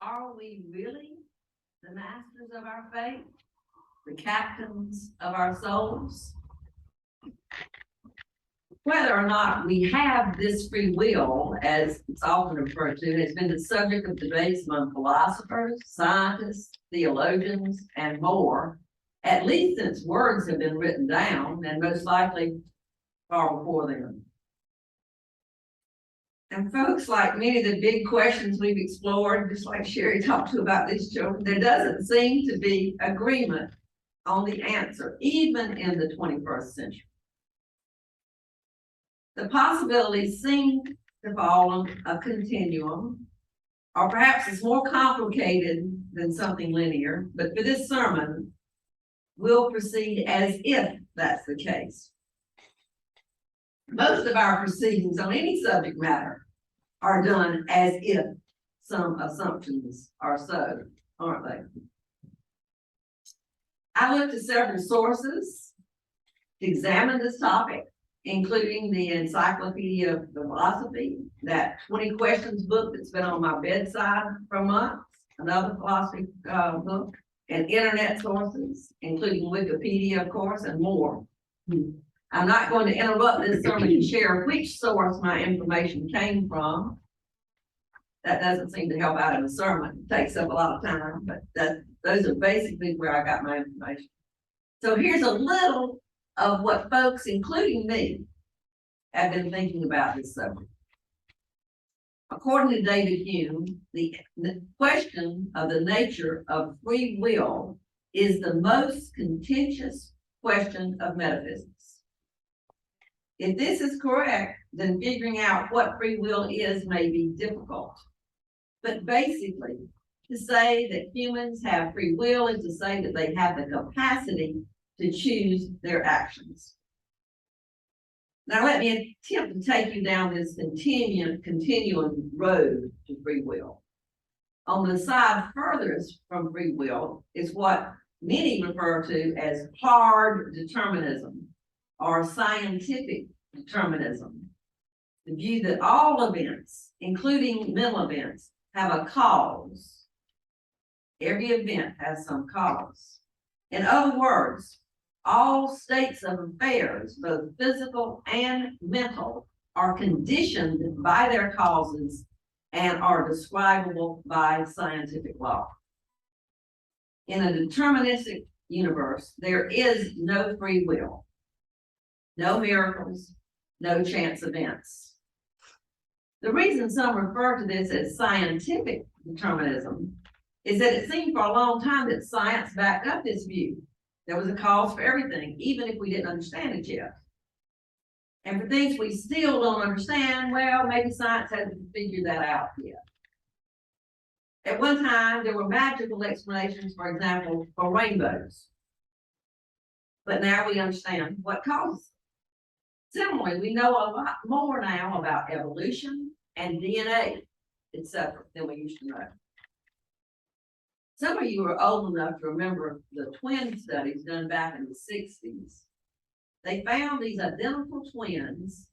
Are we really the masters of our fate? The captains of our souls? Whether or not we have this free will, as it's often referred to, has been the subject of debates among philosophers, scientists, theologians, and more, at least since words have been written down, and most likely far before then. And folks, like many of the big questions we've explored, just like Sherry talked to about these children, there doesn't seem to be agreement on the answer, even in the 21st century. The possibilities seem to fall on a continuum, or perhaps it's more complicated than something linear, but for this sermon, we'll proceed as if that's the case. Most of our proceedings on any subject matter are done as if some assumptions are so, aren't they? I looked at several sources to examine this topic, including the Encyclopedia of Philosophy, that 20 questions book that's been on my bedside for months, another philosophy book, and internet sources, including Wikipedia, of course, and more. I'm not going to interrupt this sermon to share which source my information came from. That doesn't seem to help out in the sermon. It takes up a lot of time, but those are basically where I got my information. So here's a little of what folks, including me, have been thinking about this subject. According to David Hume, the question of the nature of free will is the most contentious question of metaphysics. If this is correct, then figuring out what free will is may be difficult. But basically, to say that humans have free will is to say that they have the capacity to choose their actions. Now, let me attempt to take you down this continuum road to free will. On the side furthest from free will is what many refer to as hard determinism or scientific determinism. The view that all events, including mental events, have a cause. Every event has some cause. In other words, all states of affairs, both physical and mental, are conditioned by their causes and are describable by scientific law. In a deterministic universe, there is no free will, no miracles, no chance events. The reason some refer to this as scientific determinism is that it seemed for a long time that science backed up this view. There was a cause for everything, even if we didn't understand it yet. And for things we still don't understand, well, maybe science hasn't figured that out yet. At one time, there were magical explanations, for example, for rainbows. But now we understand what causes them. Similarly, we know a lot more now about evolution and DNA, etc., than we used to know. Some of you are old enough to remember the twin studies done back in the 60s. They found these identical twins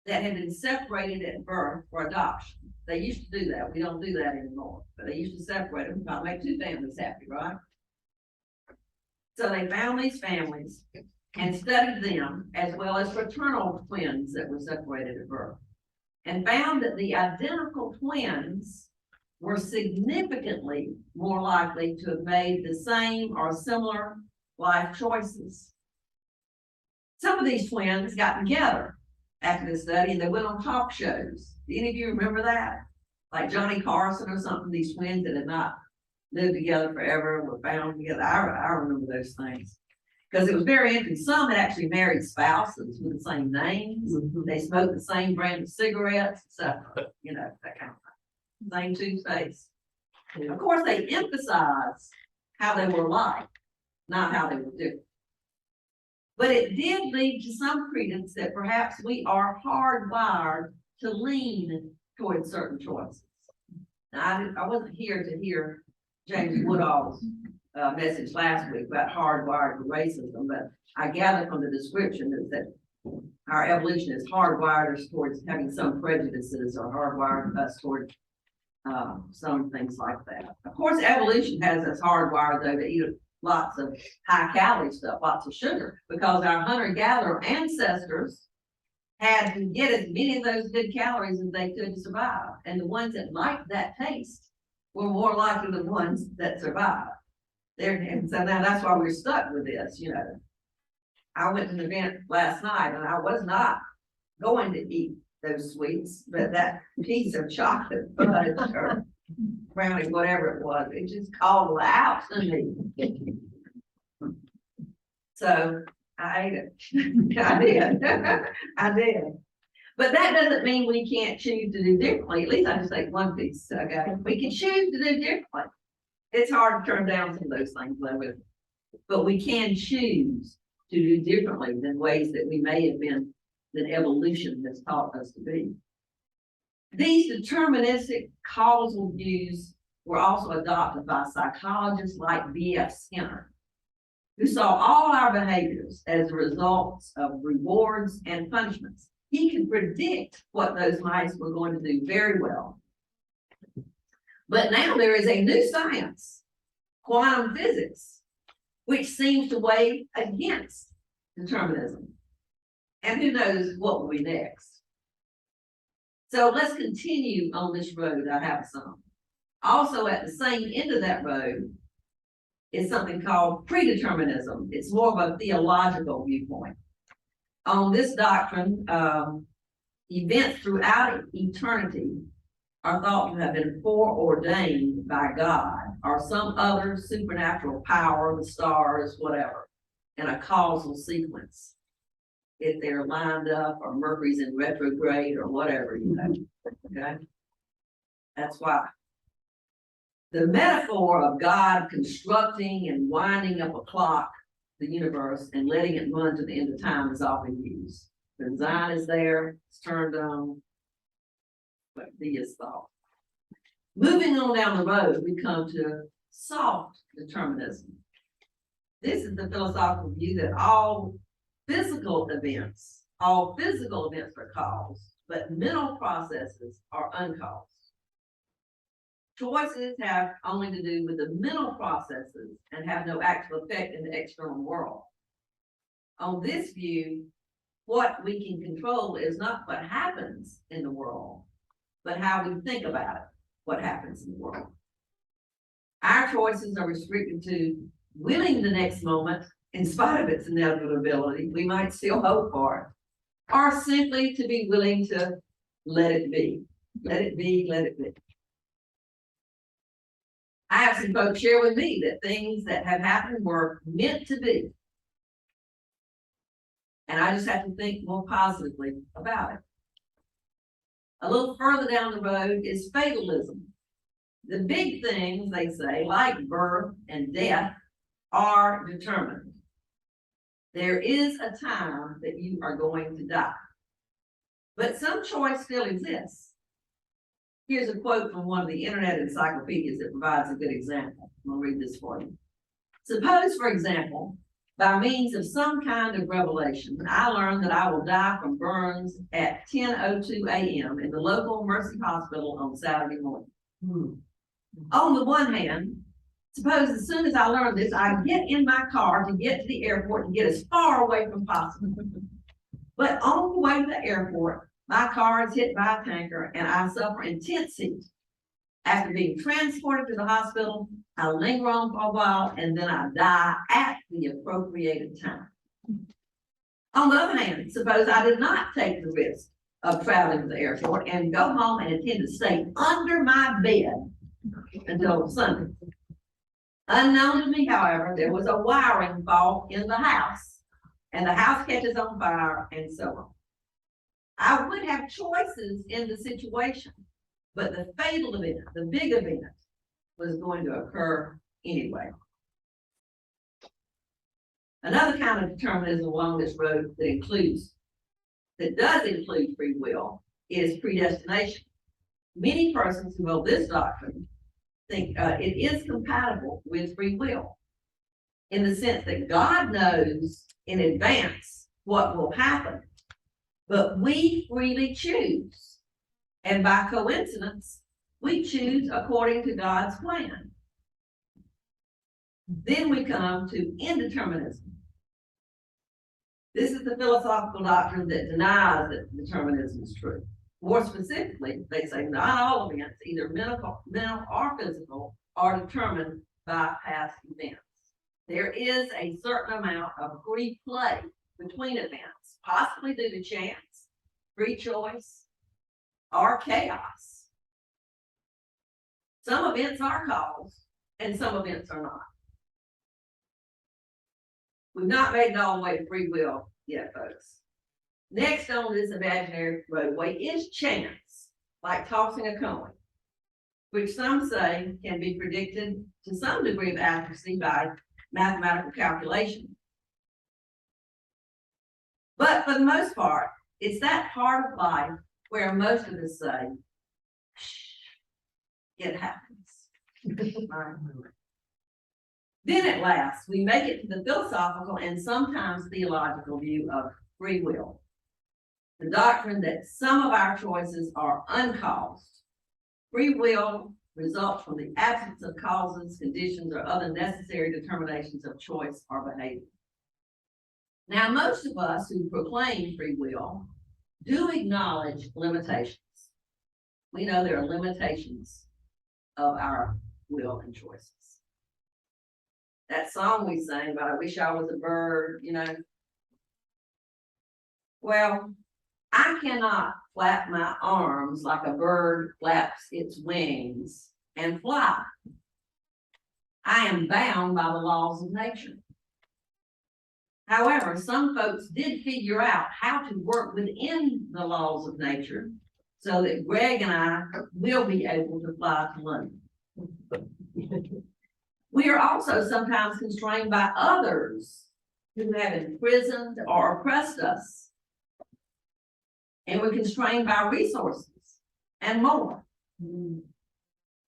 that had been separated at birth for adoption. They used to do that. We don't do that anymore, but they used to separate them to make two families happy, right? So they found these families and studied them, as well as fraternal twins that were separated at birth, and found that the identical twins were significantly more likely to have made the same or similar life choices. Some of these twins got together after the study and they went on talk shows. Do any of you remember that? Like Johnny Carson or something, these twins that had not lived together forever were found together. I remember those things. Because it was very interesting. Some had actually married spouses with the same names. Mm-hmm. They smoked the same brand of cigarettes, etc. You know, that kind of thing. Same toothpaste. Yeah. Of course, they emphasized how they were alike, not how they were different. But it did lead to some credence that perhaps we are hardwired to lean towards certain choices. Now, I wasn't here to hear James Woodall's message last week about hardwired racism, but I gather from the description that our evolution is hardwired us towards having some prejudices or hardwired us toward some things like that. Of course, evolution has us hardwired though to eat lots of high calorie stuff, lots of sugar, because our hunter-gatherer ancestors had to get as many of those good calories as they could to survive. And the ones that liked that taste were more likely the ones that survived. And so now that's why we're stuck with this, you know. I went to an event last night and I was not going to eat those sweets, but that piece of chocolate fudge or brownie, whatever it was, it just called out to me. So I ate it. I did. I did. But that doesn't mean we can't choose to do differently. At least I just ate one piece. Okay. We can choose to do differently. It's hard to turn down some of those things, but we can choose to do differently than ways that we may have been, that evolution has taught us to be. These deterministic causal views were also adopted by psychologists like B.F. Skinner, who saw all our behaviors as results of rewards and punishments. He could predict what those mice were going to do very well. But now there is a new science, quantum physics, which seems to weigh against determinism. And who knows what will be next. So let's continue on this road. I have some. Also at the same end of that road is something called predeterminism. It's more of a theological viewpoint. On this doctrine, events throughout eternity are thought to have been foreordained by God or some other supernatural power, the stars, whatever, in a causal sequence. If they're lined up or Mercury's in retrograde or whatever, you know, okay? That's why. The metaphor of God constructing and winding up a clock, the universe, and letting it run to the end of time is often used. The design is there, it's turned on, but is thought. Moving on down the road, we come to soft determinism. This is the philosophical view that all physical events are caused, but mental processes are uncaused. Choices have only to do with the mental processes and have no actual effect in the external world. On this view, what we can control is not what happens in the world, but how we think about what happens in the world. Our choices are restricted to willing the next moment in spite of its inevitability. We might still hope for it, or simply to be willing to let it be. Let it be, let it be. I have some folks share with me that things that have happened were meant to be. And I just have to think more positively about it. A little further down the road is fatalism. The big things, they say, like birth and death, are determined. There is a time that you are going to die. But some choice still exists. Here's a quote from one of the internet encyclopedias that provides a good example. I'm going to read this for you. Suppose, for example, by means of some kind of revelation, I learn that I will die from burns at 10:02 a.m. in the local Mercy Hospital on Saturday morning. On the one hand, suppose as soon as I learn this, I get in my car to get to the airport and get as far away from possible. But on the way to the airport, my car is hit by a tanker and I suffer intense heat. After being transported to the hospital, I linger on for a while and then I die at the appropriated time. On the other hand, suppose I did not take the risk of traveling to the airport and go home and intend to stay under my bed until Sunday. Unknown to me, however, there was a wiring fault in the house and the house catches on fire and so on. I would have choices in the situation, but the fatal event, the big event, was going to occur anyway. Another kind of determinism along this road that does include free will is predestination. Many persons who hold this doctrine think it is compatible with free will in the sense that God knows in advance what will happen, but we freely choose. And by coincidence, We choose according to God's plan. Then we come to indeterminism. This is the philosophical doctrine that denies that determinism is true. More specifically, they say not all events, either mental or physical, are determined by past events. There is a certain amount of free play between events, possibly due to chance, free choice, or chaos. Some events are caused, and some events are not. We've not made it all the way to free will yet, folks. Next on this imaginary roadway is chance, like tossing a coin, which some say can be predicted to some degree of accuracy by mathematical calculation. But for the most part, it's that part of life where most of us say, it happens. Then at last, we make it to the philosophical and sometimes theological view of free will. The doctrine that some of our choices are uncaused. Free will results from the absence of causes, conditions, or other necessary determinations of choice or behavior. Now, most of us who proclaim free will do acknowledge limitations. We know there are limitations of our will and choices. That song we sang about, I wish I was a bird, you know. Well, I cannot flap my arms like a bird flaps its wings and fly. I am bound by the laws of nature. However, some folks did figure out how to work within the laws of nature so that Greg and I will be able to fly to London. We are also sometimes constrained by others who have imprisoned or oppressed us. And we're constrained by resources and more.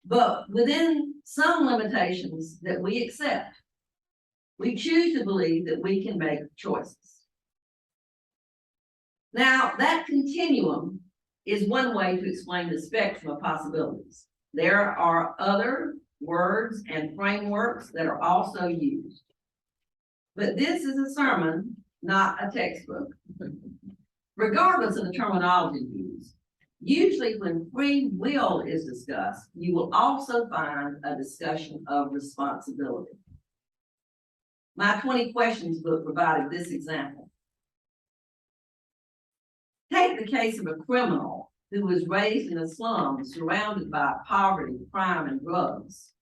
But within some limitations that we accept, we choose to believe that we can make choices. Now, that continuum is one way to explain the spectrum of possibilities. There are other words and frameworks that are also used. But this is a sermon, not a textbook. Regardless of the terminology used, usually when free will is discussed, you will also find a discussion of responsibility. My 20 questions book provided this example. Take the case of a criminal who was raised in a slum surrounded by poverty, crime, and drugs.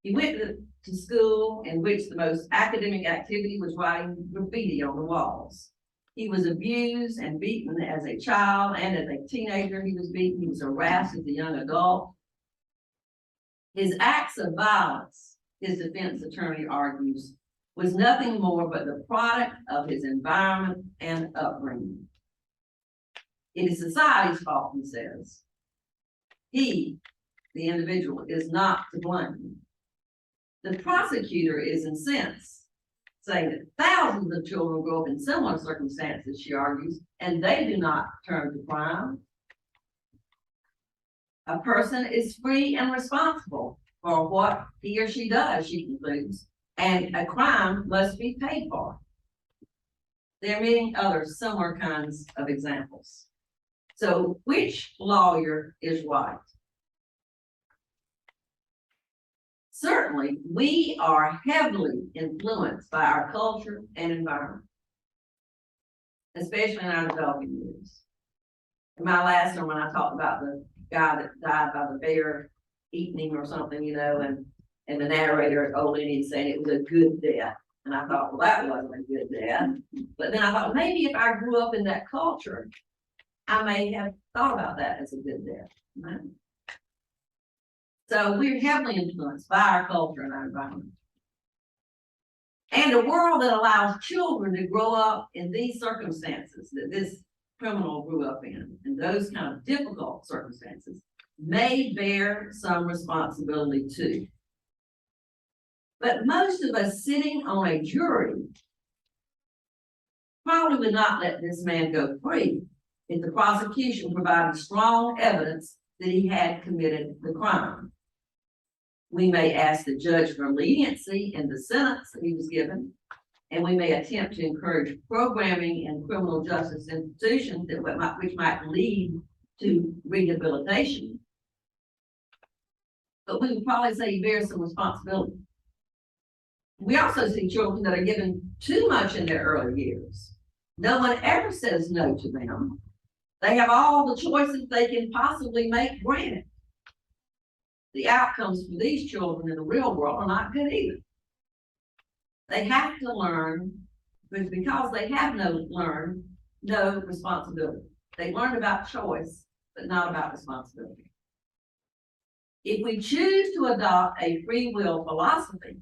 He went to school in which the most academic activity was writing graffiti on the walls. He was abused and beaten as a child, and as a teenager he was beaten. He was harassed as a young adult. His acts of violence, his defense attorney argues, was nothing more but the product of his environment and upbringing. It is society's fault, he says. He, the individual, is not to blame. The prosecutor is incensed, saying that thousands of children grow up in similar circumstances, she argues, and they do not turn to crime. A person is free and responsible for what he or she does, she concludes, and a crime must be paid for. There are many other similar kinds of examples. So which lawyer is right? Certainly, we are heavily influenced by our culture and environment, especially in our developing years. In my last one, when I talked about the guy that died by the bear eating him or something, you know, and the narrator, old Indian, saying it was a good death. And I thought, well, that wasn't a good death. But then I thought, maybe if I grew up in that culture, I may have thought about that as a good death. Right? So we're heavily influenced by our culture and our environment. And a world that allows children to grow up in these circumstances that this criminal grew up in, and those kind of difficult circumstances, may bear some responsibility too. But most of us sitting on a jury probably would not let this man go free if the prosecution provided strong evidence that he had committed the crime. We may ask the judge for leniency in the sentence that he was given, and we may attempt to encourage programming in criminal justice institutions which might lead to rehabilitation. But we would probably say he bears some responsibility. We also see children that are given too much in their early years. No one ever says no to them. They have all the choices they can possibly make granted. The outcomes for these children in the real world are not good either. They have to learn, but because they have learned no responsibility. They learned about choice, but not about responsibility. If we choose to adopt a free will philosophy,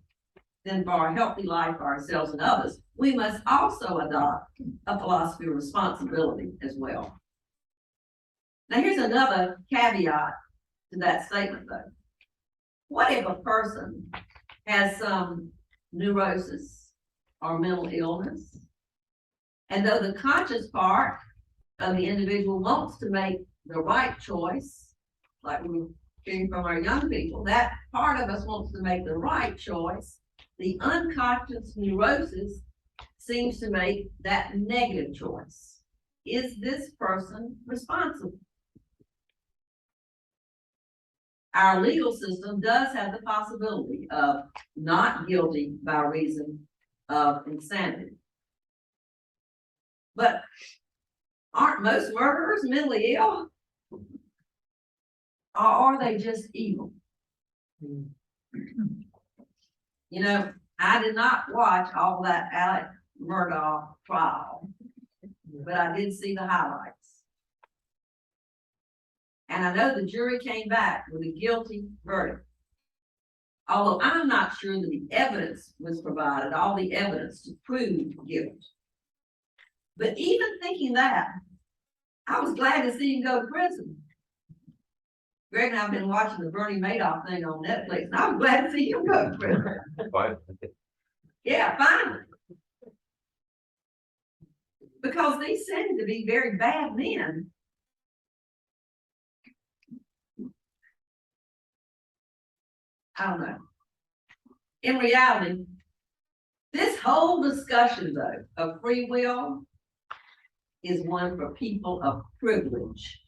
then for a healthy life for ourselves and others, we must also adopt a philosophy of responsibility as well. Now, here's another caveat to that statement, though. What if a person has some neurosis or mental illness, and though the conscious part of the individual wants to make the right choice, like we were hearing from our young people, that part of us wants to make the right choice, the unconscious neurosis seems to make that negative choice. Is this person responsible? Our legal system does have the possibility of not guilty by reason of insanity. But aren't most murderers mentally ill? Or are they just evil? You know, I did not watch all that Alec Murdaugh trial, but I did see the highlights. And I know the jury came back with a guilty verdict. Although I'm not sure that the evidence was provided, all the evidence to prove guilt. But even thinking that, I was glad to see him go to prison. Greg and I have been watching the Bernie Madoff thing on Netflix, and I'm glad to see him go to prison. Yeah, finally. Because they seem to be very bad men. I don't know. In reality, this whole discussion, though, of free will is one for people of privilege.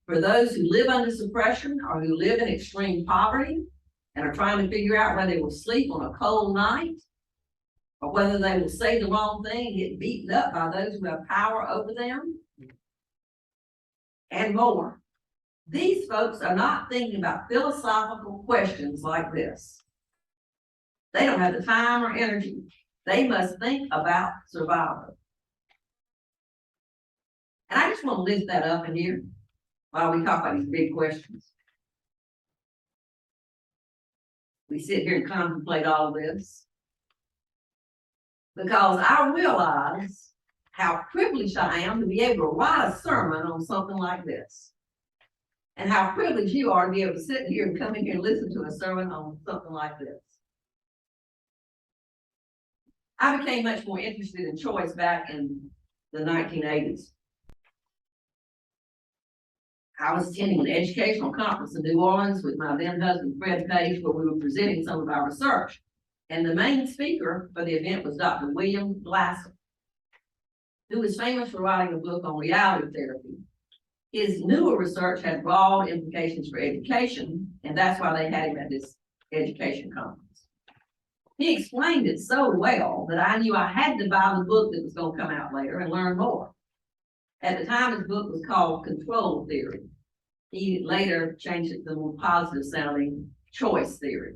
For those who live under suppression or who live in extreme poverty and are trying to figure out whether they will sleep on a cold night or whether they will say the wrong thing and get beaten up by those who have power over them, and more. These folks are not thinking about philosophical questions like this. They don't have the time or energy. They must think about survival. And I just want to lift that up in here while we talk about these big questions. We sit here and contemplate all of this because I realize how privileged I am to be able to write a sermon on something like this. And how privileged you are to be able to sit here and come in here and listen to a sermon on something like this. I became much more interested in choice back in the 1980s. I was attending an educational conference in New Orleans with my then husband, Fred Page, where we were presenting some of our research. And the main speaker for the event was Dr. William Glasser, who is famous for writing a book on reality therapy. His newer research had broad implications for education, and that's why they had him at this education conference. He explained it so well that I knew I had to buy the book that was going to come out later and learn more. At the time, his book was called Control Theory. He later changed it to the more positive sounding Choice Theory.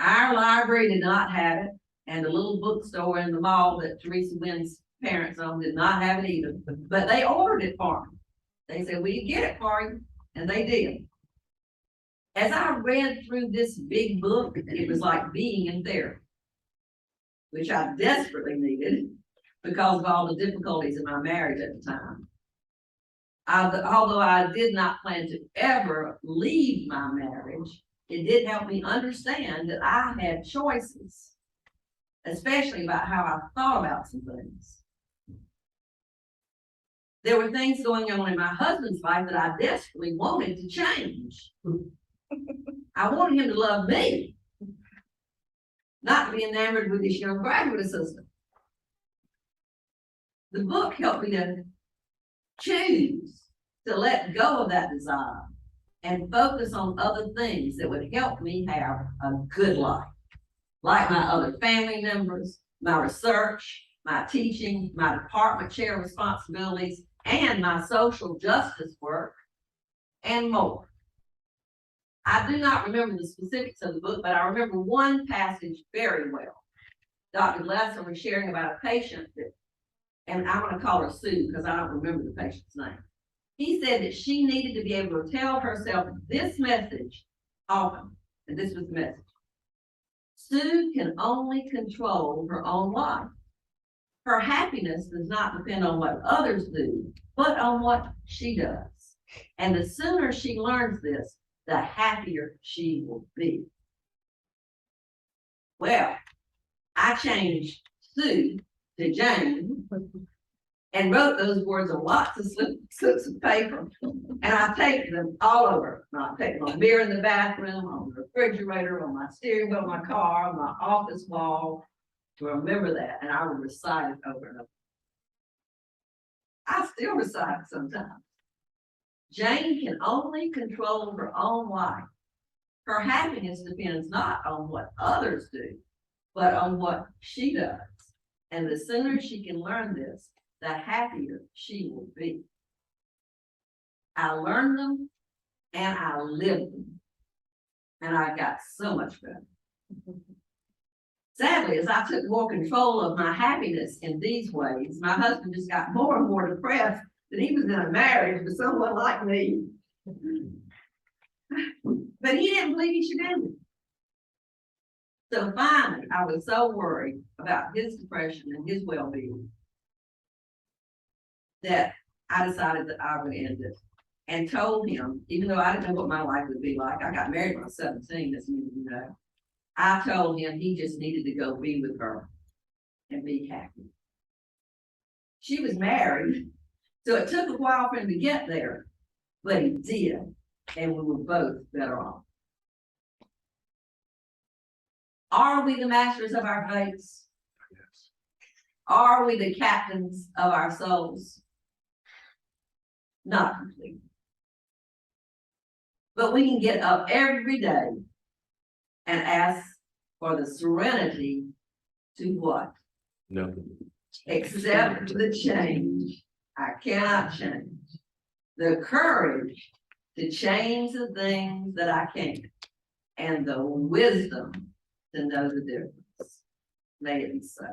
Our library did not have it, and the little bookstore in the mall that Teresa Wynn's parents owned did not have it either, but they ordered it for me. They said, we can get it for you, and they did. As I read through this big book, it was like being in therapy, which I desperately needed because of all the difficulties in my marriage at the time. Although I did not plan to ever leave my marriage, it did help me understand that I had choices, especially about how I thought about some things. There were things going on in my husband's life that I desperately wanted to change. I wanted him to love me, not to be enamored with this young graduate assistant. The book helped me to choose to let go of that desire and focus on other things that would help me have a good life, like my other family members, my research, my teaching, my department chair responsibilities, and my social justice work, and more. I do not remember the specifics of the book, but I remember one passage very well. Dr. Glasser was sharing about a patient that, and I'm going to call her Sue because I don't remember the patient's name. He said that she needed to be able to tell herself this message often, and this was the message. Sue can only control her own life. Her happiness does not depend on what others do, but on what she does. And the sooner she learns this, the happier she will be. Well, I changed Sue to Jane and wrote those words on lots of slips of paper. And I taped them all over. I taped them on the mirror in the bathroom, on the refrigerator, on my steering wheel of my car, on my office wall, to remember that. And I would recite it over and over. I still recite it sometimes. Jane can only control her own life. Her happiness depends not on what others do, but on what she does. And the sooner she can learn this, the happier she will be. I learned them and I lived them. And I got so much better. Sadly, as I took more control of my happiness in these ways, my husband just got more and more depressed that he was in a marriage with someone like me. But he didn't believe he should end it. So finally, I was so worried about his depression and his well-being that I decided that I would end it and told him, even though I didn't know what my life would be like, I got married when I was 17, as many of you know. I told him he just needed to go be with her and be happy. She was married, so it took a while for him to get there, but he did, and we were both better off. Are we the masters of our fates? Yes. Are we the captains of our souls? Not completely. But we can get up every day and ask for the serenity to what? No. Accept the change I cannot change. The courage to change the things that I can't. And the wisdom to know the difference. May it be so.